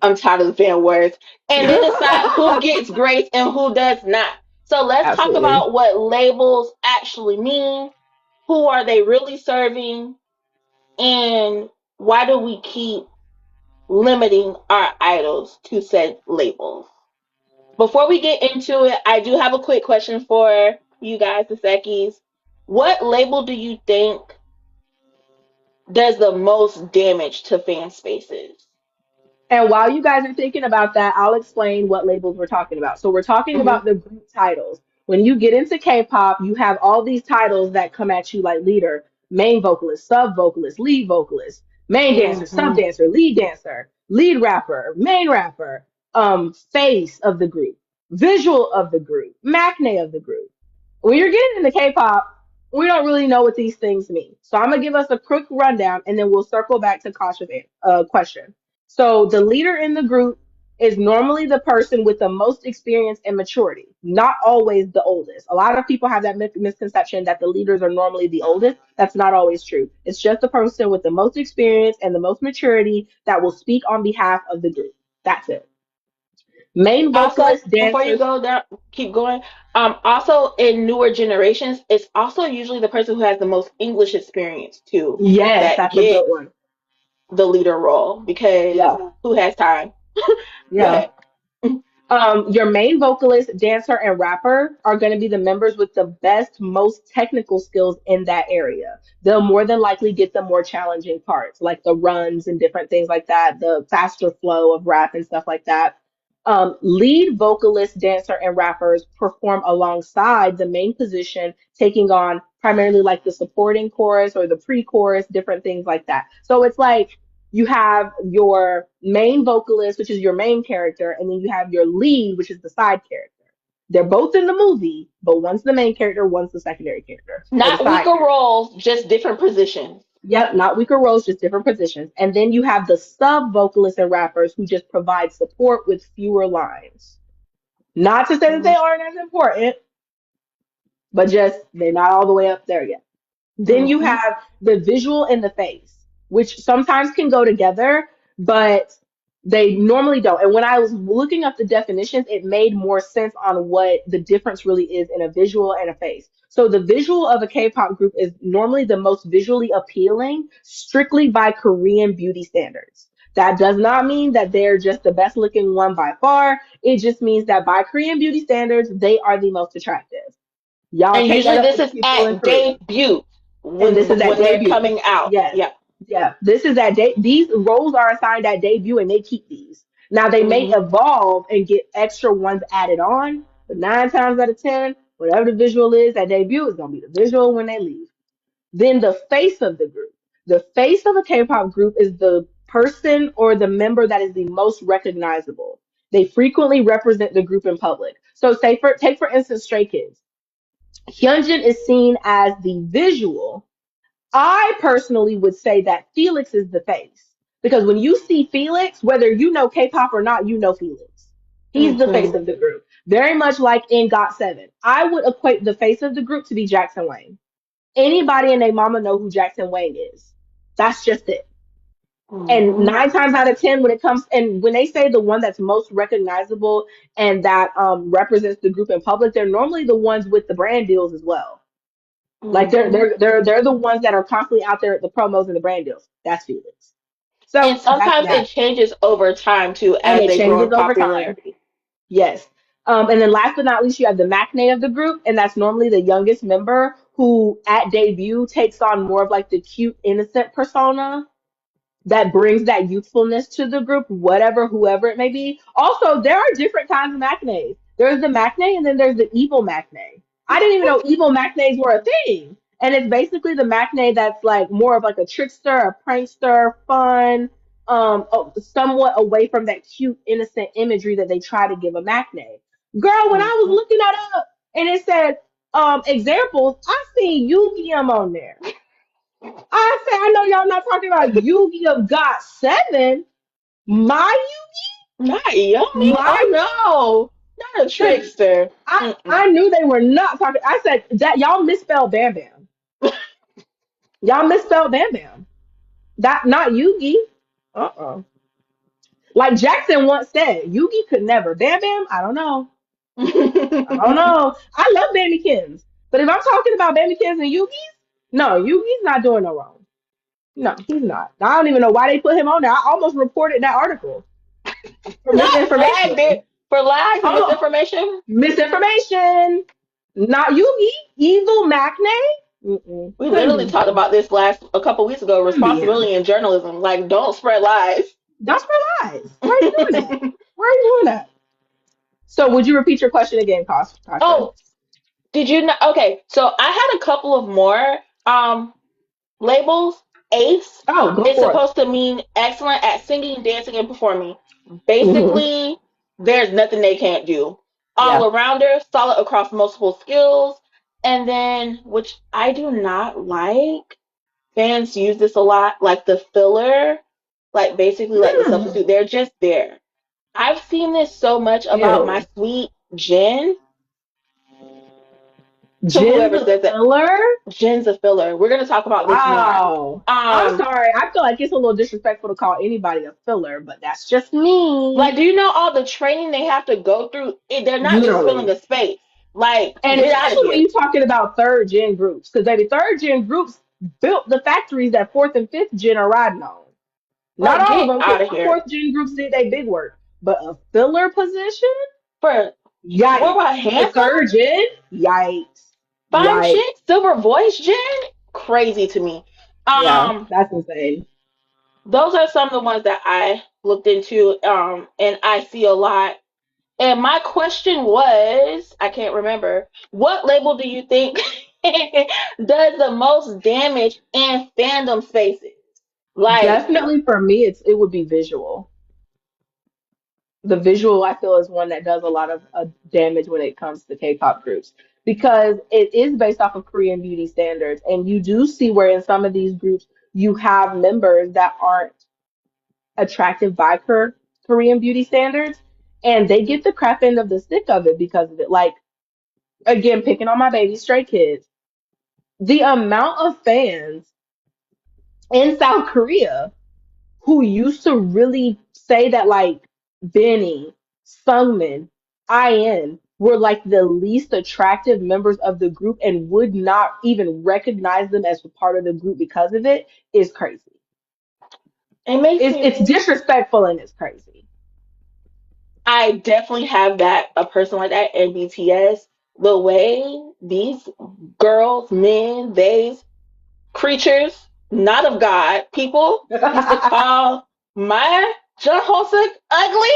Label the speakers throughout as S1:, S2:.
S1: I'm tired of the fan words. And then decide who gets grace and who does not. So let's talk
S2: Absolutely.
S1: about what labels actually mean. Who are they really serving? And why do we keep limiting our idols to said labels? Before we get into it, I do have a quick question for you guys, the Sekis. What label do you think does the most damage to fan spaces?
S2: And while you guys are thinking about that, I'll explain what labels we're talking about. So we're talking
S1: Hmm.
S2: about the group titles. When you get into K-pop, you have all these titles that come at you like leader, main vocalist, sub vocalist, lead vocalist, main dancer, sub
S1: Hmm.
S2: dancer, lead rapper, main rapper, face of the group, visual of the group, maknae of the group. When you're getting into K-pop, we don't really know what these things mean. So I'm gonna give us a quick rundown, and then we'll circle back to Kasha's question. So the leader in the group is normally the person with the most experience and maturity, not always the oldest. A lot of people have that misconception that the leaders are normally the oldest. That's not always true. It's just the person with the most experience and the most maturity that will speak on behalf of the group. That's it. Main
S1: Also,
S2: vocalists,
S1: before you
S2: dancers.
S1: go down, keep going. Also in newer generations, it's also usually the person who has the most English experience too
S2: Yes,
S1: that
S2: that's a good
S1: get
S2: one.
S1: the leader role because
S2: Yeah.
S1: who has time? Go
S2: Yeah.
S1: ahead.
S2: Your main vocalist, dancer, and rapper are going to be the members with the best, most technical skills in that area. They'll more than likely get the more challenging parts, like the runs and different things like that, the faster flow of rap and stuff like that. Lead vocalist, dancer, and rappers perform alongside the main position, taking on primarily like the supporting chorus or the pre chorus, different things like that. So it's like you have your main vocalist, which is your main character, and then you have your lead, which is the side character. They're both in the movie, but one's the main character, one's the secondary character or the
S1: Not
S2: side
S1: weaker
S2: character.
S1: roles, just different positions.
S2: Yep, not weaker roles, just different positions. And then you have the sub vocalists and rappers who just provide support with fewer lines. Not to say that they aren't as important, but just they're not all the way up there yet. Then you
S1: Mm-hmm.
S2: have the visual and the face, which sometimes can go together, but they normally don't. And when I was looking up the definitions, it made more sense on what the difference really is in a visual and a face. So the visual of a K-pop group is normally the most visually appealing, strictly by Korean beauty standards. That does not mean that they're just the best looking one by far. It just means that by Korean beauty standards, they are the most attractive. Y'all
S1: And
S2: take that
S1: usually
S2: up
S1: this
S2: with the
S1: is
S2: people in
S1: at
S2: Korea.
S1: debut
S2: And this is at
S1: when they're
S2: debut.
S1: coming out.
S2: Yes.
S1: Yeah.
S2: Yeah. This is at these roles are assigned at debut and they keep these. Now they may
S1: Mm-hmm.
S2: evolve and get extra ones added on, but 9 times out of 10, whatever the visual is at debut is gonna be the visual when they leave. Then the face of the group. The face of a K-pop group is the person or the member that is the most recognizable. They frequently represent the group in public. So say for take for instance Stray Kids. Hyunjin is seen as the visual. I personally would say that Felix is the face. Because when you see Felix, whether you know K-pop or not, you know Felix. He's the face
S1: Mm-hmm.
S2: of the group. Very much like in GOT7. I would equate the face of the group to be Jackson Wang. Anybody and their mama know who Jackson Wang is. That's just it. And
S1: Mm-hmm.
S2: 9 times out of 10, when it comes and when they say the one that's most recognizable and that represents the group in public, they're normally the ones with the brand deals as well. Like they're
S1: Mm-hmm.
S2: they're they're they're the ones that are constantly out there at the promos and the brand deals. That's Felix. So
S1: And
S2: that's
S1: sometimes it
S2: that.
S1: changes over time too
S2: And
S1: as
S2: it
S1: they grow in
S2: changes over time.
S1: popularity.
S2: Yes. And then last but not least, you have the maknae of the group, and that's normally the youngest member who at debut takes on more of like the cute, innocent persona that brings that youthfulness to the group, whatever, whoever it may be. Also, there are different kinds of maknaes. There's the maknae and then there's the evil maknae. I didn't even know evil maknaes were a thing. And it's basically the maknae that's like more of like a trickster, a prankster, fun, somewhat away from that cute, innocent imagery that they try to give a maknae. Girl, when I was
S1: Mm-hmm.
S2: looking that up and it said examples, I seen Yu-Gi-Oh on there. I say, I know y'all not talking about Yu-Gi-Oh! Got 7. My
S1: Not yummy.
S2: my
S1: Oh no, not a
S2: because
S1: trickster.
S2: I
S1: Mm-mm.
S2: knew they were not talking. I said that y'all misspelled Bam Bam. Y'all misspelled Bam Bam. That not Yugi. Uh-uh. Like Jackson once said, Yugi could never. Bam Bam, I don't know. I don't know. I love Bamikins. But if I'm talking about Bamikins and Yugi's, no, Yugi's not doing no wrong. No, he's not. I don't even know why they put him on there. I almost reported that article for
S1: Flagged
S2: misinformation.
S1: it for lies and
S2: Oh,
S1: misinformation.
S2: misinformation. Not Yugi. Evil Macne.
S1: We
S2: Couldn't
S1: literally
S2: be
S1: talked
S2: him.
S1: about this last a couple weeks ago.
S2: Couldn't be him.
S1: Responsibility in journalism, like don't spread lies.
S2: That's for lies. Why are you doing that? Why are you doing that? So would you repeat your question again, Kasha?
S1: Oh, did you know? Okay, so I had a couple of more labels. Ace
S2: Oh, go
S1: is
S2: for it.
S1: supposed to mean excellent at singing, dancing, and performing.
S2: Hmm.
S1: Basically, there's nothing they can't do. All
S2: Yeah.
S1: arounder, solid across multiple skills. And then, which I do not like, fans use this a lot, like the filler, like basically like the
S2: Mm.
S1: substitute. They're just there. I've seen this so much about my
S2: Ew.
S1: sweet Jen to
S2: Jin's
S1: whoever
S2: a
S1: says that.
S2: filler?
S1: Jen's a filler. We're gonna talk about this more.
S2: Wow. I'm
S1: Um,
S2: sorry. I feel like it's a little disrespectful to call anybody a filler, but that's just me.
S1: like, do you know all the training they have to go through? They're not just filling
S2: Literally.
S1: a space. Like,
S2: And
S1: get out of
S2: especially when
S1: here.
S2: you're talking about third gen groups, because baby, third gen groups built the factories that fourth and fifth gen are riding on. Not
S1: Like,
S2: all of
S1: get
S2: them,
S1: out
S2: because
S1: of
S2: some
S1: here.
S2: fourth gen groups did their big work. But a filler position?
S1: For what
S2: Yikes.
S1: about
S2: For
S1: Handsome?
S2: third gen? Yikes.
S1: Fine
S2: Yikes.
S1: shit, silver voice, Jen? Crazy to me.
S2: Yeah,
S1: Um,
S2: that's insane.
S1: those are some of the ones that I looked into, and I see a lot. And my question was, I can't remember, what label do you think does the most damage in fandom spaces? Like,
S2: Definitely for me, it would be visual. The visual I feel is one that does a lot of damage when it comes to K-pop groups because it is based off of Korean beauty standards, and you do see where in some of these groups you have members that aren't attractive by Korean beauty standards, and they get the crap end of the stick of it because of it. Like again, picking on my baby Stray Kids, the amount of fans in South Korea who used to really say that like Benny, Sungmin, IN were like the least attractive members of the group and would not even recognize them as a part of the group because of it is crazy.
S1: it makes me,
S2: It's disrespectful and it's crazy.
S1: I definitely have that, a person like that in BTS. The way these girls, men, theys, creatures, not of God, people used to call my John Hosek ugly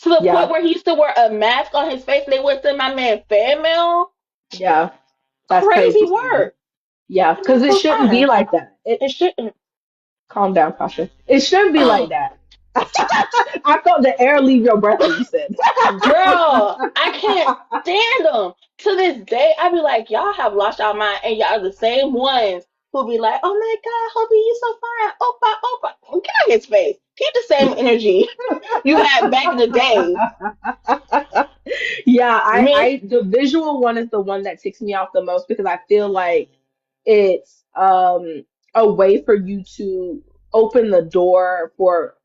S1: to the point
S2: Yeah,
S1: where he used to wear a mask on his face and they would send my man fan mail.
S2: yeah, that's
S1: Crazy
S2: crazy to me.
S1: work.
S2: Yeah,
S1: I'm like,
S2: because it
S1: who's
S2: shouldn't be
S1: fine?
S2: like that.
S1: It shouldn't.
S2: Calm down, Pasha. It shouldn't be like
S1: Oh,
S2: that. I felt the air leave your breath when you said.
S1: girl, I can't stand them. To this day, I be like, y'all have lost y'all mind, and y'all are the same ones who be like, oh my God, Hobie, you so fine. Opa, opa. Well, get out his face. Keep the same energy you had back in the day.
S2: Yeah,
S1: Miss,
S2: the visual one is the one that ticks me off the most because I feel like it's a way for you to open the door for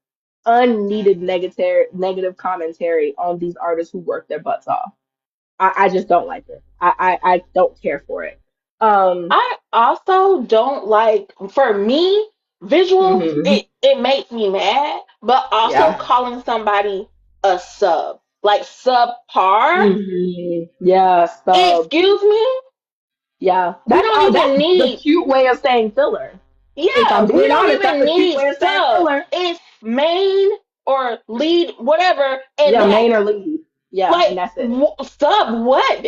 S2: unneeded negative commentary on these artists who work their butts off. I just don't like it. I don't care for it. Um,
S1: I also don't like, for me, visuals,
S2: mhm,
S1: it makes me mad, but also
S2: yeah.
S1: calling somebody a sub, like subpar.
S2: Yeah, sub.
S1: Excuse me?
S2: Yeah,
S1: We don't even
S2: that's the
S1: need,
S2: cute way of saying filler. If
S1: yeah,
S2: I'm
S1: we
S2: being
S1: don't
S2: honest, that's
S1: even
S2: the cute
S1: need
S2: way of saying
S1: sub.
S2: filler.
S1: It's main or lead, whatever, and
S2: Yeah,
S1: that.
S2: main or lead. Yeah, and
S1: Like,
S2: that's it.
S1: sub what?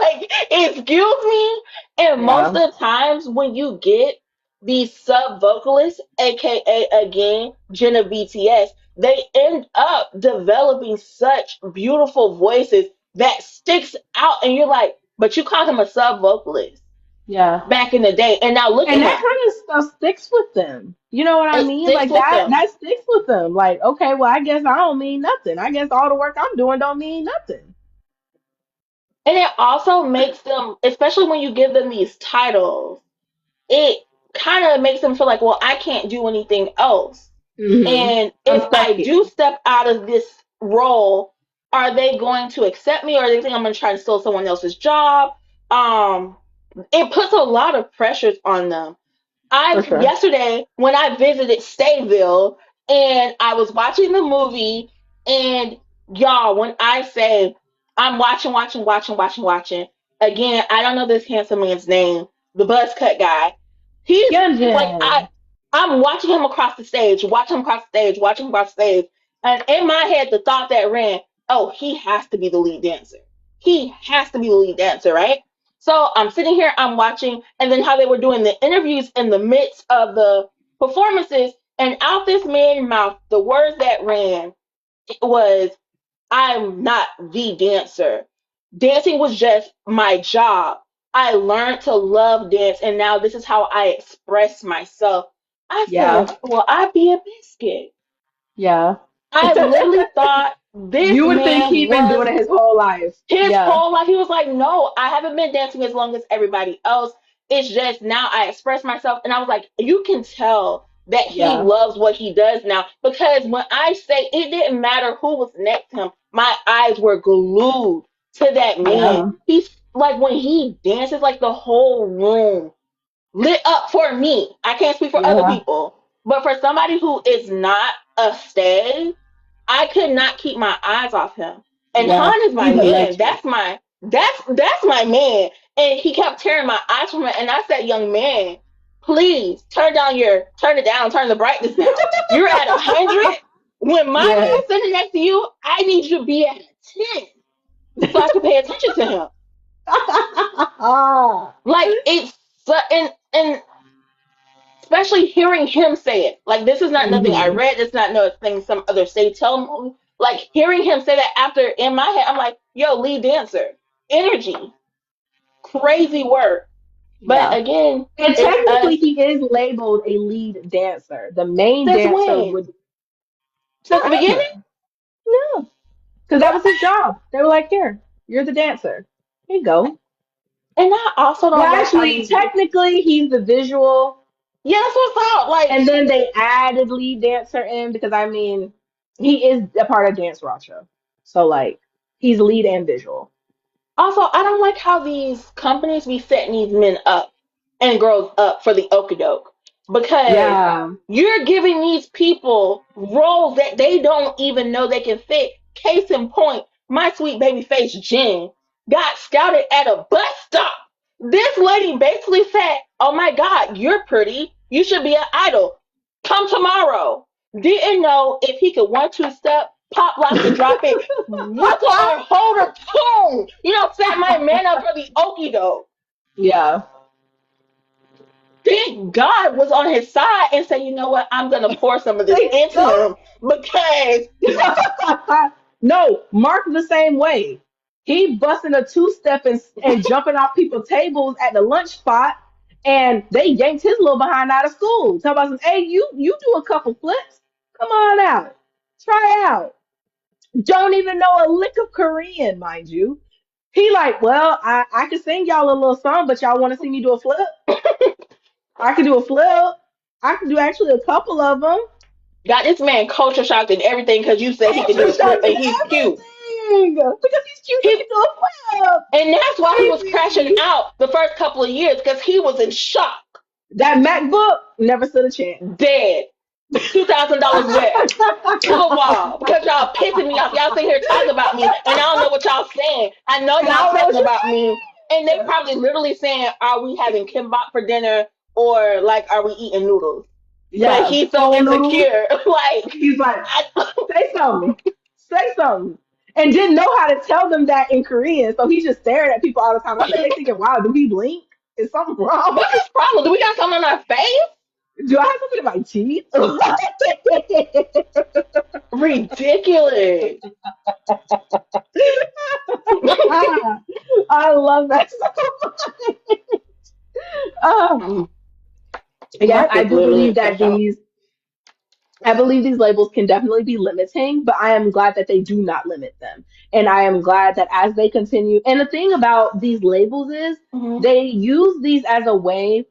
S1: Like, excuse me? And most
S2: Yeah,
S1: of the times when you get these sub vocalists, aka again, Jenna BTS, they end up developing such beautiful voices that sticks out, and you're like, but you called him a sub vocalist
S2: yeah.
S1: back in the day, and now look at
S2: And that
S1: him.
S2: kind of stuff sticks with them. You know what I
S1: It
S2: mean?
S1: sticks
S2: Like
S1: with them.
S2: that sticks with them. Like, okay, well, I guess I don't mean nothing. I guess all the work I'm doing don't mean nothing.
S1: And it also makes them, especially when you give them these titles, it kind of makes them feel like, well, I can't do anything else.
S2: Mm-hmm.
S1: And
S2: I'm
S1: if
S2: stuck
S1: I
S2: here.
S1: do step out of this role, are they going to accept me, or do they think I'm going to try to steal someone else's job? Um, it puts a lot of pressures on them.
S2: For
S1: I
S2: sure.
S1: yesterday when I visited Stayville and I was watching the movie, and y'all, when I say I'm watching again, I don't know this handsome man's name, the buzz cut guy. He's like
S2: Hyunjin.
S1: I'm watching him across the stage, watching him across the stage, watching him across the stage, and in my head the thought that ran, oh, he has to be the lead dancer. He has to be the lead dancer, right? So I'm sitting here, I'm watching, and then how they were doing the interviews in the midst of the performances, and out this man's mouth, the words that ran was, I'm not the dancer. Dancing was just my job. I learned to love dance, and now this is how I express myself. I
S2: Yeah.
S1: said, well, I be a biscuit.
S2: Yeah.
S1: I literally thought this
S2: You would think
S1: man
S2: he been
S1: was
S2: doing it his whole life.
S1: his
S2: Yeah.
S1: whole life. He was like, no, I haven't been dancing as long as everybody else. It's just now I express myself. And I was like, you can tell that he
S2: Yeah.
S1: loves what he does now. Because when I say it didn't matter who was next to him, my eyes were glued to that man.
S2: Yeah.
S1: He's like, when he dances, like the whole room lit up for me. I can't speak for other
S2: Yeah.
S1: people. But for somebody who is not a stay, I could not keep my eyes off him. And
S2: Yeah.
S1: Han is my
S2: He's a
S1: man.
S2: legend.
S1: That's my man. And he kept tearing my eyes from it. And I said, young man, please turn it down, turn the brightness down. You're at 100. When my
S2: Yes.
S1: man's sitting next to you, I need you to be at a 10 so I can pay attention to him. Like it's and especially hearing him say it. Like this is not nothing I
S2: Hmm.
S1: read. It's not nothing some other state tell me. Like hearing him say that after in my head, I'm like, yo, lead dancer, energy, crazy work. But
S2: Yeah.
S1: again,
S2: And
S1: it's us.
S2: technically, he is labeled a lead dancer. The main
S1: Since
S2: dancer
S1: when?
S2: would
S1: Since the beginning?
S2: forever. No, because that was his job. They were like, "Here, you're the dancer. Here you go."
S1: And I also
S2: Well,
S1: don't like how
S2: actually,
S1: these.
S2: technically, he's the visual,
S1: Yeah, that's what's up.
S2: and
S1: Like
S2: then they added lead dancer in because I mean, he is a part of Dance Racha, so like, he's lead and visual.
S1: also, I don't like how these companies be setting these men up and girls up for the okadoke because
S2: Yeah,
S1: you're giving these people roles that they don't even know they can fit. Case in point, my sweet baby face Jen got scouted at a bus stop. This lady basically said, oh my God, you're pretty. You should be an idol. Come tomorrow. Didn't know if he could 1 2 step, pop, lock, and drop it, whistle or hold a tune. Set my man up for the okie doke.
S2: yeah.
S1: Thank God was on his side and said, you know what, I'm gonna pour some of this
S2: Thank
S1: into him because
S2: God. No, Mark the same way. He busting a two-step and jumping off people's tables at the lunch spot, and they yanked his little behind out of school. Talk about some, hey, you do a couple flips. Come on out. Try out. Don't even know a lick of Korean, mind you. He like, well, I can sing y'all a little song, but y'all want to see me do a flip? I can do a flip. I can do actually a couple of them.
S1: got this man culture shocked and everything because you said he could do
S2: Culture
S1: a flip
S2: shock
S1: and
S2: and
S1: he's cute.
S2: everything because he's cute. He
S1: He
S2: can do a flip.
S1: and that's why he was crashing
S2: Baby.
S1: out the first couple of years because he was in shock,
S2: That MacBook never stood a chance.
S1: dead, $2,000 wet to the wall because y'all pissing me off. Y'all sitting here talking about me, and I don't know what y'all saying. I know
S2: And I
S1: y'all
S2: don't know
S1: talking
S2: what you're
S1: about me, and they probably literally saying, "Are we having kimbap for dinner, or like, are we eating noodles?" But
S2: yeah,
S1: he's so
S2: phone noodles.
S1: insecure, like,
S2: He's like,
S1: I,
S2: say something, say something, and didn't know how to tell them that in Korean. So he's just staring at people all the time. I think they thinking, wow, do he blink? Is something wrong?
S1: what's his problem? Do we got something on our face?
S2: Do I have something in my teeth?
S1: Ridiculous.
S2: I love that so much. Um, yes,
S1: Mark
S2: I
S1: is
S2: do
S1: literally a
S2: believe that
S1: crash out.
S2: these labels can definitely be limiting, but I am glad that they do not limit them. And I am glad that as they continue, and the thing about these labels is
S1: Hmm.
S2: they use these as a way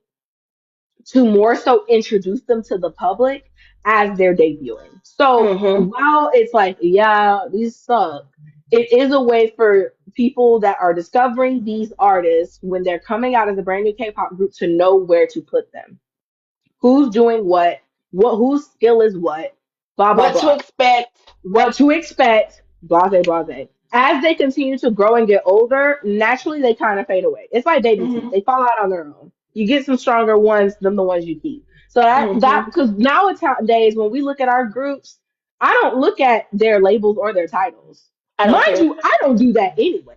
S2: to more so introduce them to the public as they're debuting. So
S1: Mhm.
S2: while it's like, yeah, these suck, it is a way for people that are discovering these artists when they're coming out as a brand new K-pop group to know where to put them. Who's doing what whose skill is what, blah blah
S1: What to
S2: blah.
S1: expect?
S2: What to expect, blase blase. As they continue to grow and get older, naturally they kind of fade away. It's like baby teeth;
S1: Mhm.
S2: they fall out on their own. You get some stronger ones than the ones you keep. So that
S1: Mhm.
S2: because nowadays when we look at our groups, I don't look at their labels or their titles.
S1: I don't
S2: Mind
S1: care.
S2: you, I don't do that anyway.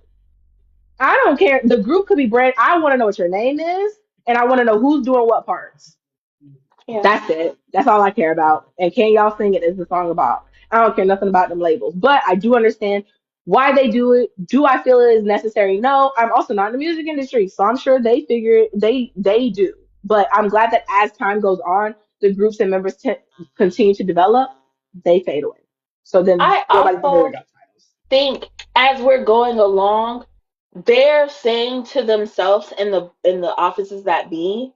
S2: I don't care. The group could be brand. I want to know what your name is, and I want to know who's doing what parts.
S1: Yeah.
S2: That's it. That's all I care about. And can y'all sing it is the song about. I don't care nothing about them labels. But I do understand why they do it. Do I feel it is necessary? No. I'm also not in the music industry, so I'm sure they figure they do. But I'm glad that as time goes on, the groups and members continue to develop, they fade away. So then
S1: I
S2: nobody's gonna worry
S1: also
S2: about titles.
S1: think as we're going along, they're saying to themselves in the offices that be,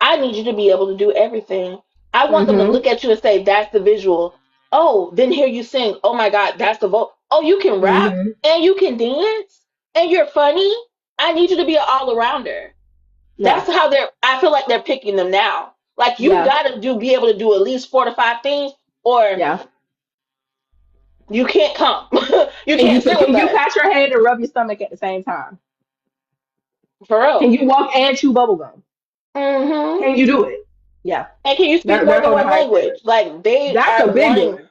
S1: I need you to be able to do everything. I want them to
S2: Mm-hmm.
S1: look at you and say, that's the visual. Oh, then hear you sing. Oh my God, that's the vote. Oh, you can rap
S2: Mm-hmm.
S1: and you can dance and you're funny. I need you to be an all arounder.
S2: Yeah.
S1: That's how I feel like they're picking them now. Like you
S2: Yeah.
S1: gotta be able to do at least 4 to 5 things or
S2: Yeah.
S1: you can't come. You
S2: Can you
S1: can't sit with
S2: can you
S1: us.
S2: pat your head and rub your stomach at the same time?
S1: For
S2: Can
S1: real.
S2: you walk and chew bubblegum?
S1: Mm-hmm.
S2: Can you do it? Yeah.
S1: And can you speak more
S2: They're
S1: than
S2: holding
S1: one
S2: high
S1: language?
S2: standards.
S1: Like they
S2: That's a
S1: are
S2: big
S1: wanting,
S2: one.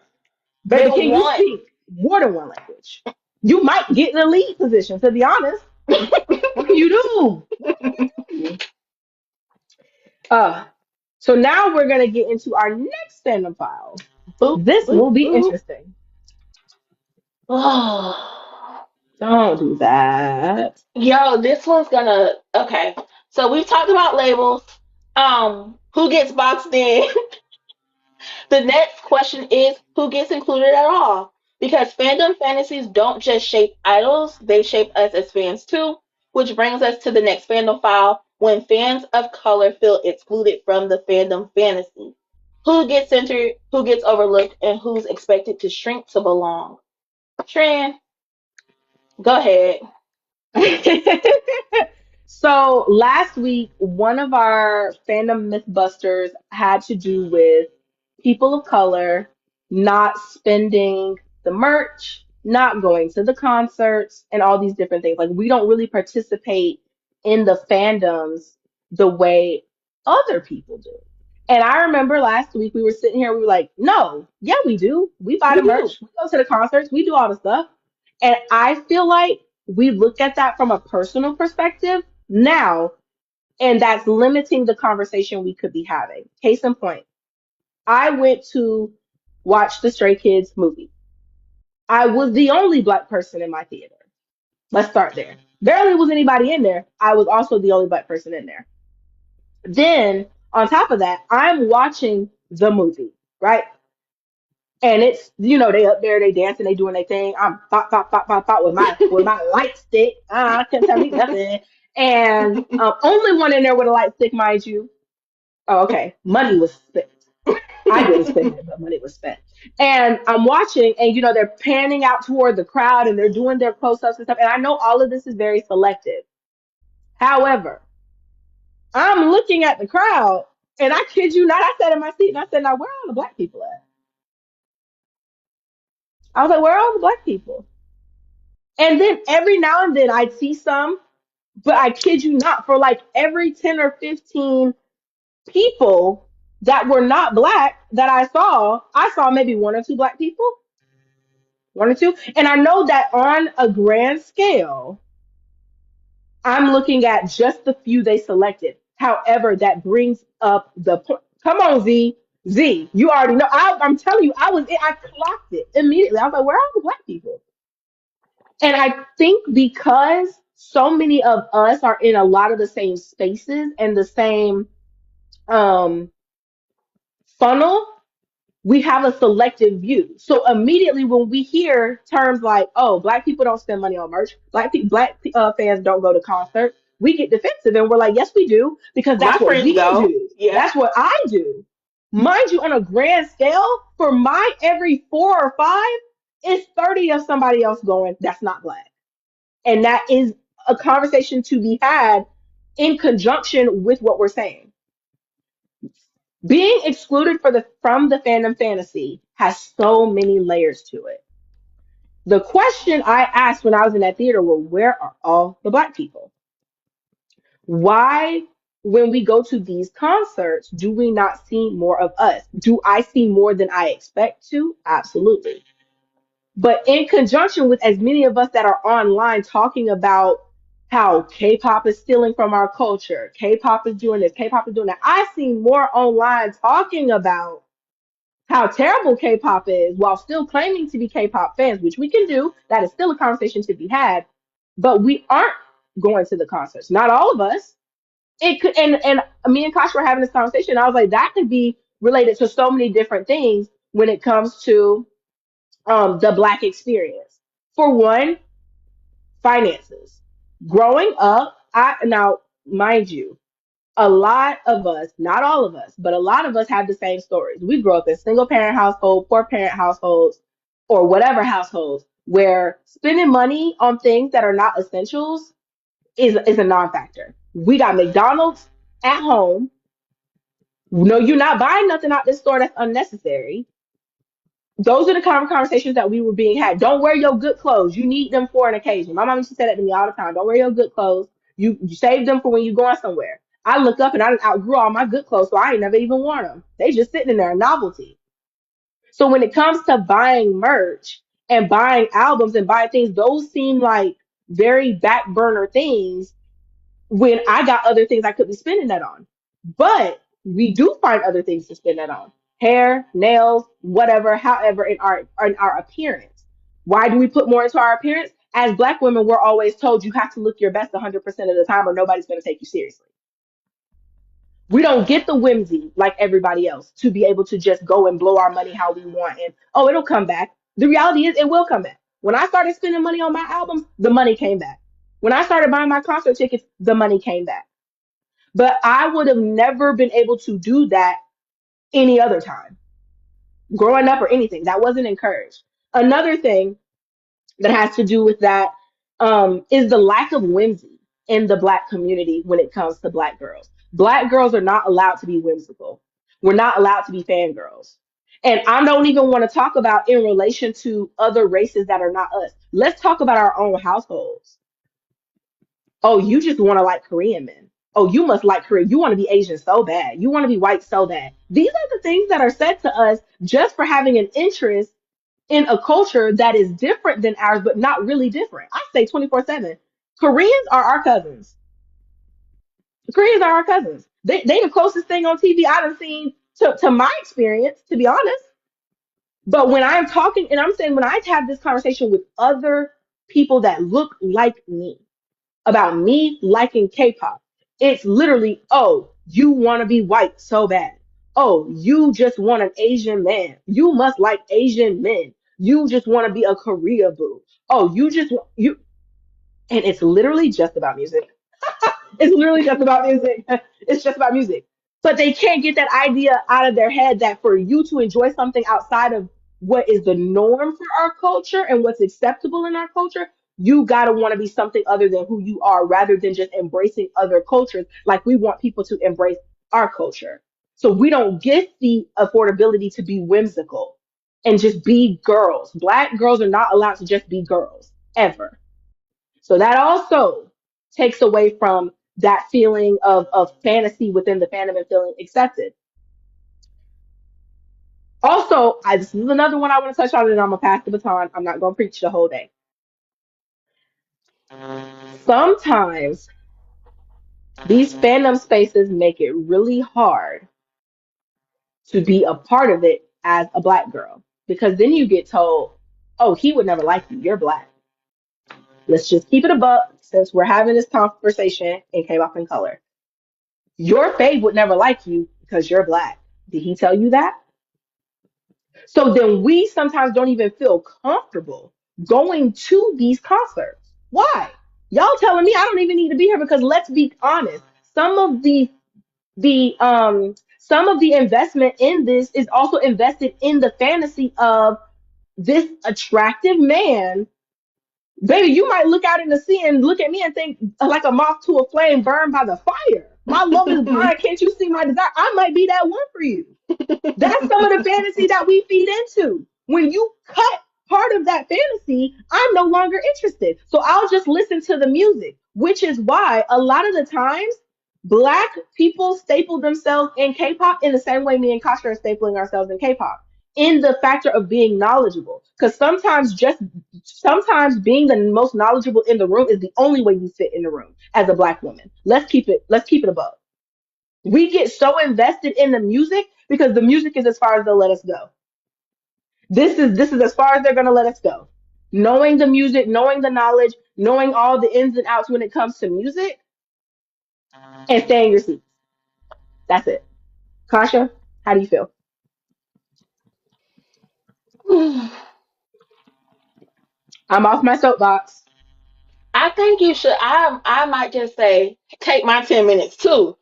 S1: they
S2: Baby, can you
S1: want
S2: speak more than one language? You might get in a lead position, to be honest. What can you do? Uh, so now we're gonna get into our next fandom file.
S1: boop,
S2: This
S1: boop,
S2: will be
S1: boop.
S2: interesting. Don't do that.
S1: Yo, this one's gonna okay. So we've talked about labels. Who gets boxed in? The next question is who gets included at all? Because fandom fantasies don't just shape idols, they shape us as fans too, which brings us to the next fandom file when fans of color feel excluded from the fandom fantasy. Who gets centered, who gets overlooked, and who's expected to shrink to belong? Tran, go ahead.
S2: So last week, one of our fandom mythbusters had to do with people of color not spending the merch, not going to the concerts, and all these different things. Like we don't really participate in the fandoms the way other people do. And I remember last week we were sitting here, we were like, no, yeah, we do. We buy
S1: We
S2: the
S1: do.
S2: merch, we go to the concerts, we do all the stuff. And I feel like we look at that from a personal perspective now, and that's limiting the conversation we could be having. Case in point, I went to watch the Stray Kids movie. I was the only black person in my theater. Let's start there. Barely was anybody in there. I was also the only black person in there. Then, on top of that, I'm watching the movie, right? And it's they up there, they dancing, they doing their thing. I'm pop pop pop pop pop with my light stick. Couldn't tell me nothing. And only one in there with a light stick, mind you. Oh, okay. Money was spent. I didn't spend it, but money was spent. And I'm watching, and they're panning out toward the crowd, and they're doing their close-ups and stuff. And I know all of this is very selective. However, I'm looking at the crowd, and I kid you not, I sat in my seat and I said, "Now where are all the black people at?" I was like, "Where are all the black people?" And then every now and then I'd see some, but I kid you not, for like every 10 or 15 people that were not black that I saw maybe one or two black people, one or two. And I know that on a grand scale, I'm looking at just the few they selected. However, that brings up the point. Come on, Z. Z, you already know. I'm telling you, I clocked it immediately. I was like, where are the black people? And I think because so many of us are in a lot of the same spaces and the same um, funnel, we have a selective view. So immediately when we hear terms like, "Oh, black people don't spend money on merch," black fans don't go to concerts, we get defensive and we're like, "Yes, we do, because
S1: My
S2: that's what
S1: friends
S2: we
S1: go.
S2: do.
S1: Yeah.
S2: That's what I do." Mind you, on a grand scale, for my every 4 or 5, it's 30 of somebody else going, that's not black. And that is a conversation to be had in conjunction with what we're saying. Being excluded from the fandom fantasy has so many layers to it. The question I asked when I was in that theater was, where are all the black people? Why, when we go to these concerts, do we not see more of us? Do I see more than I expect to? Absolutely. But in conjunction with as many of us that are online talking about how K-pop is stealing from our culture, K-pop is doing this, K-pop is doing that, I see more online talking about how terrible K-pop is while still claiming to be K-pop fans, which we can do. That is still a conversation to be had. But we aren't going to the concerts. Not all of us. It could, and me and Kosh were having this conversation. I was like, that could be related to so many different things when it comes to the black experience. For one, finances. Growing up, I now mind you, a lot of us, not all of us, but a lot of us have the same stories. We grow up in single parent household, poor parent households, or whatever households where spending money on things that are not essentials is a non-factor. We got McDonald's at home. No, you're not buying nothing out this store that's unnecessary. Those are the kind of conversations that we were being had. Don't wear your good clothes. You need them for an occasion. My mom used to say that to me all the time. Don't wear your good clothes. You save them for when you're going somewhere. I look up and I outgrew all my good clothes, so I ain't never even worn them. They just sitting in there, a novelty. So when it comes to buying merch and buying albums and buying things, those seem like very back burner things when I got other things I could be spending that on. But we do find other things to spend that on. Hair, nails, whatever, however, in our appearance. Why do we put more into our appearance? As black women, we're always told you have to look your best 100% of the time or nobody's going to take you seriously. We don't get the whimsy like everybody else to be able to just go and blow our money how we want and oh, it'll come back. The reality is it will come back. When I started spending money on my albums, the money came back. When I started buying my concert tickets, the money came back. But I would have never been able to do that any other time, growing up or anything. That wasn't encouraged. Another thing that has to do with that is the lack of whimsy in the black community when it comes to black girls. Black girls are not allowed to be whimsical. We're not allowed to be fangirls. And I don't even want to talk about in relation to other races that are not us. Let's talk about our own households. Oh, you just want to like Korean men. Oh, you must like Korea. You want to be Asian so bad. You want to be white so bad. These are the things that are said to us just for having an interest in a culture that is different than ours, but not really different. I say 24/7. Koreans are our cousins. Koreans are our cousins. They the closest thing on TV I've seen to my experience, to be honest. But when I'm talking, and I'm saying when I have this conversation with other people that look like me, about me liking K-pop. It's literally, oh, you want to be white so bad. Oh, you just want an Asian man. You must like Asian men. You just want to be a Korea boo. Oh, you, and it's literally just about music. It's literally just about music. It's just about music. But they can't get that idea out of their head that for you to enjoy something outside of what is the norm for our culture and what's acceptable in our culture, you got to want to be something other than who you are rather than just embracing other cultures like we want people to embrace our culture. So we don't get the affordability to be whimsical and just be girls. Black girls are not allowed to just be girls ever. So that also takes away from that feeling of fantasy within the fandom and feeling accepted. Also, this is another one I want to touch on, and I'm gonna pass the baton. I'm not gonna preach the whole day. Sometimes these fandom spaces make it really hard to be a part of it as a black girl because then you get told, "Oh, he would never like you. You're black." Let's just keep it a buck since we're having this conversation in K-pop and color. Your fave would never like you because you're black. Did he tell you that? So then we sometimes don't even feel comfortable going to these concerts. Why? Y'all telling me I don't even need to be here because let's be honest. Some of the some of the investment in this is also invested in the fantasy of this attractive man. Baby, you might look out in the sea and look at me and think like a moth to a flame burned by the fire. My love is blind. Can't you see my desire? I might be that one for you. That's some of the fantasy that we feed into. When you cut part of that fantasy, I'm no longer interested. So I'll just listen to the music, which is why a lot of the times Black people staple themselves in K-pop in the same way me and Kasha are stapling ourselves in K-pop, in the factor of being knowledgeable. Because sometimes being the most knowledgeable in the room is the only way you fit in the room as a Black woman. Let's keep it above. We get so invested in the music because the music is as far as they'll let us go. This is as far as they're gonna let us go. Knowing the music, knowing the knowledge, knowing all the ins and outs when it comes to music, and stay in your seats. That's it. Kasha, how do you feel? I'm off my soapbox.
S1: I think you should. I might just say take my 10 minutes too,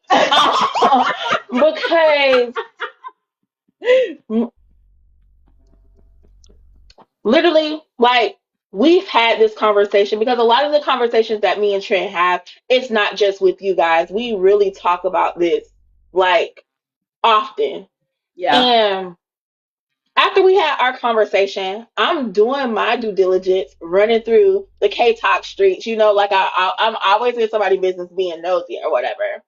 S1: because literally, like, we've had this conversation, because a lot of the conversations that me and Trent have, it's not just with you guys. We really talk about this like often.
S2: Yeah.
S1: And after we had our conversation, I'm doing my due diligence, running through the K Talk streets. Like I'm always in somebody's business, being nosy or whatever.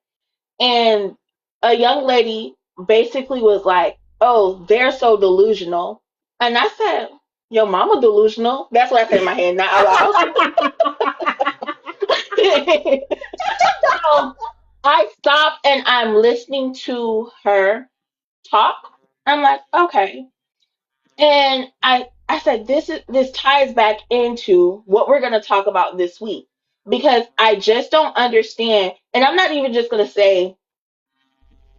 S1: And a young lady basically was like, "Oh, they're so delusional," and I said, "Your mama delusional." That's what I said in my head, not out loud. So I stopped and I'm listening to her talk. I'm like, okay. And I said this ties back into what we're gonna talk about this week, because I just don't understand, and I'm not even just gonna say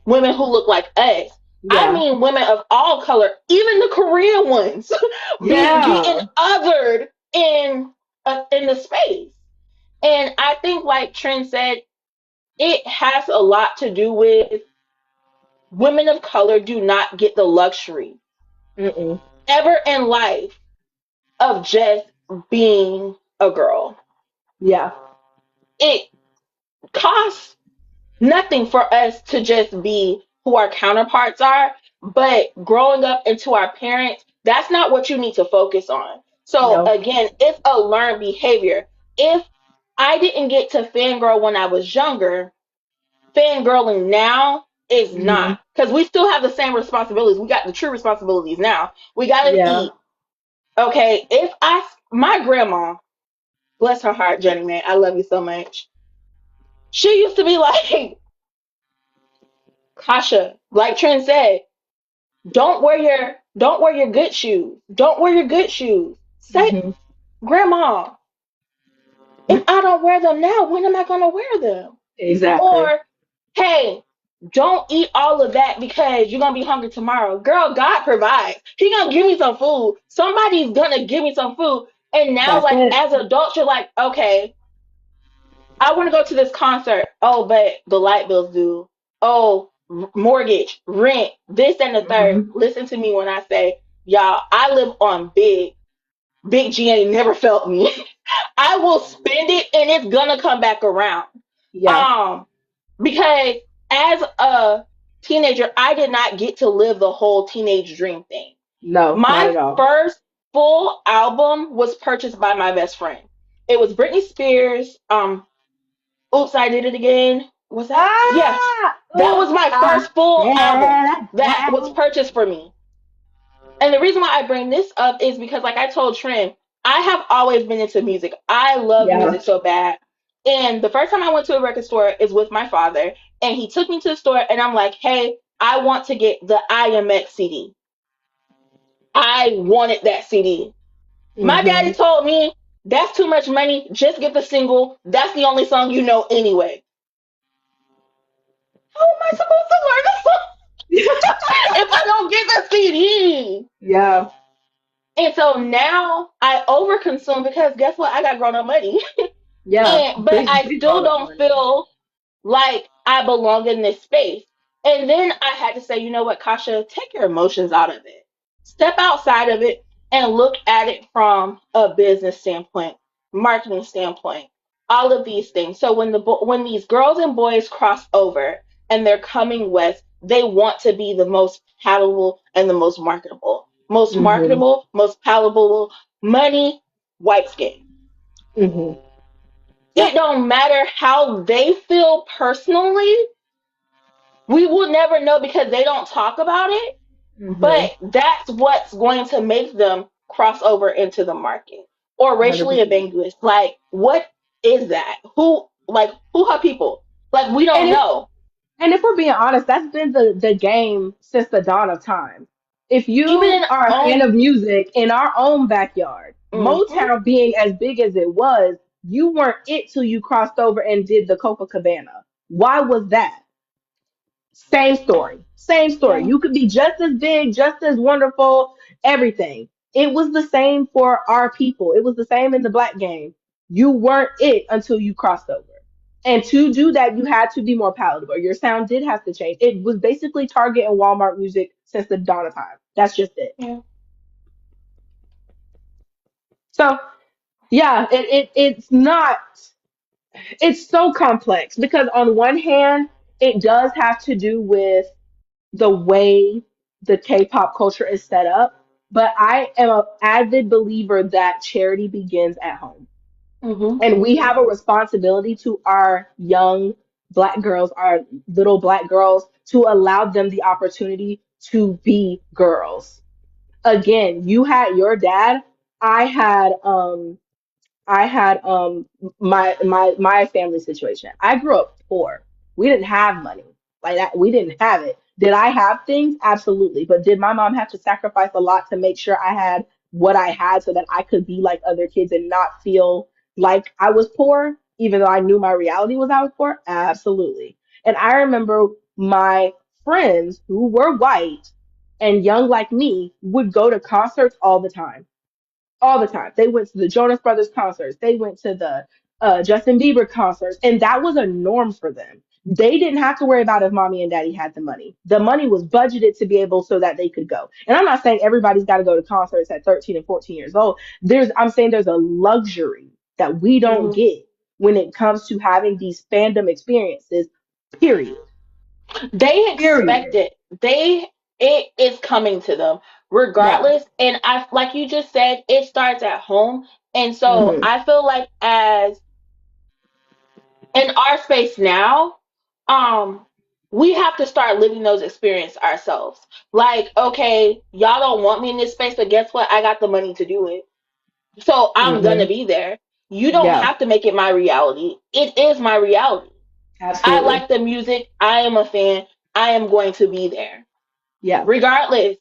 S1: women who look like us. I
S2: Yeah.
S1: mean women of all color, even the Korean ones, be getting
S2: Yeah.
S1: othered in the space. And I think, like Trent said, it has a lot to do with women of color do not get the luxury
S2: Mm-mm.
S1: ever in life of just being a girl.
S2: Yeah.
S1: It costs nothing for us to just be who our counterparts are, but growing up into our parents, that's not what you need to focus on. So
S2: No.
S1: again, it's a learned behavior. If I didn't get to fangirl when I was younger, fangirling now is
S2: Hmm.
S1: not, because we still have the same responsibilities. We got the true responsibilities now. We gotta
S2: Yeah.
S1: eat. Okay, if my grandma, bless her heart, Jenny, man, I love you so much. She used to be like, Kasha, like Trent said, don't wear your good shoes. Don't wear your good shoes. Say,
S2: Hmm.
S1: Grandma, if I don't wear them now, when am I gonna wear them?
S2: Exactly.
S1: Or, hey, don't eat all of that because you're gonna be hungry tomorrow. Girl, God provides. He gonna give me some food. Somebody's gonna give me some food. And now,
S2: That's
S1: like,
S2: it.
S1: as adults, you're like, okay, I want to go to this concert. Oh, but the light bills due. Oh, mortgage, rent, this and the third.
S2: Hmm.
S1: Listen to me when I say, y'all, I live on big. Big G ain't never felt me. I will spend it and it's gonna come back around.
S2: Yeah.
S1: Um, because as a teenager, I did not get to live the whole teenage dream thing.
S2: No, not
S1: My
S2: at all.
S1: first full album was purchased by my best friend. It was Britney Spears. Oops, I Did It Again. Was that? Yeah,
S2: Ah,
S1: that
S2: oops,
S1: was my
S2: I
S1: first full album
S2: said
S1: that was
S2: that.
S1: purchased for me. And the reason why I bring this up is because, like I told Trent, I have always been into music. I love
S2: Yeah.
S1: music so bad. And the first time I went to a record store is with my father, and he took me to the store, and I'm like, "Hey, I want to get the IMX CD. I wanted that CD." My daddy
S2: Hmm.
S1: told me, "That's too much money. Just get the single. That's the only song you know anyway." How am I supposed to learn the song if I don't get the CD?
S2: Yeah.
S1: And so now I overconsume, because guess what? I got grown up money.
S2: Yeah.
S1: But
S2: Big,
S1: I
S2: big
S1: still
S2: grown up
S1: don't
S2: money.
S1: feel like I belong in this space. And then I had to say, you know what, Kasha, take your emotions out of it. Step outside of it and look at it from a business standpoint, marketing standpoint, all of these things. So when these girls and boys cross over and they're coming west, they want to be the most palatable and the most marketable. Most
S2: Hmm.
S1: marketable, most palatable, money, white skin.
S2: Hmm.
S1: It
S2: Yep.
S1: don't matter how they feel personally. We will never know because they don't talk about it,
S2: Hmm.
S1: but that's what's going to make them cross over into the market or racially
S2: 100%.
S1: ambiguous. Like, what is that? Who are people? Like, we
S2: And
S1: don't
S2: if
S1: know.
S2: and if we're being honest, that's been the game since the dawn of time. If
S1: Even in
S2: you are a fan
S1: own,
S2: of music in our own backyard,
S1: mm-hmm,
S2: Motown being as big as it was, you weren't it till you crossed over and did the Copacabana. Why was that? Same story. Same story.
S1: yeah,
S2: You could be just as big, just as wonderful, everything. It was the same for our people. It was the same in the black game. You weren't it until you crossed over. And to do that, you had to be more palatable. Your sound did have to change. It was basically Target and Walmart music since the dawn of time. That's just it.
S1: yeah,
S2: So yeah, it's not, it's so complex because on one hand, it does have to do with the way the K-pop culture is set up, but I am an avid believer that charity begins at home.
S1: mm-hmm,
S2: And we have a responsibility to our young black girls, our little black girls, to allow them the opportunity to be girls. Again, you had your dad, I had I had my family situation. I grew up poor. We didn't have money like that. We didn't have it. Did I have things? Absolutely. But did my mom have to sacrifice a lot to make sure I had what I had so that I could be like other kids and not feel like I was poor, even though I knew my reality was I was poor? Absolutely. And I remember my friends who were white and young like me would go to concerts all the time. They went to the Jonas Brothers concerts. They went to the Justin Bieber concerts, and that was a norm for them. They didn't have to worry about if mommy and daddy had the money. The money was budgeted to be able so that they could go. And I'm not saying everybody's got to go to concerts at 13 and 14 years old. I'm saying there's a luxury that we don't
S1: mm-hmm.
S2: get when it comes to having these fandom experiences. Period.
S1: They expect
S2: Period.
S1: it. It is coming to them
S2: Yeah.
S1: regardless. And I, like you just said, it starts at home. And so
S2: Hmm.
S1: I feel like as in our space now, um, we have to start living those experiences ourselves. Like, okay, y'all don't want me in this space, but guess what? I got the money to do it. So I'm gonna
S2: Hmm.
S1: be there. You don't
S2: Yeah.
S1: have to make it my reality. It is my reality. I
S2: Absolutely.
S1: like the music. I am a fan. I am going to be there.
S2: Yeah.
S1: Regardless.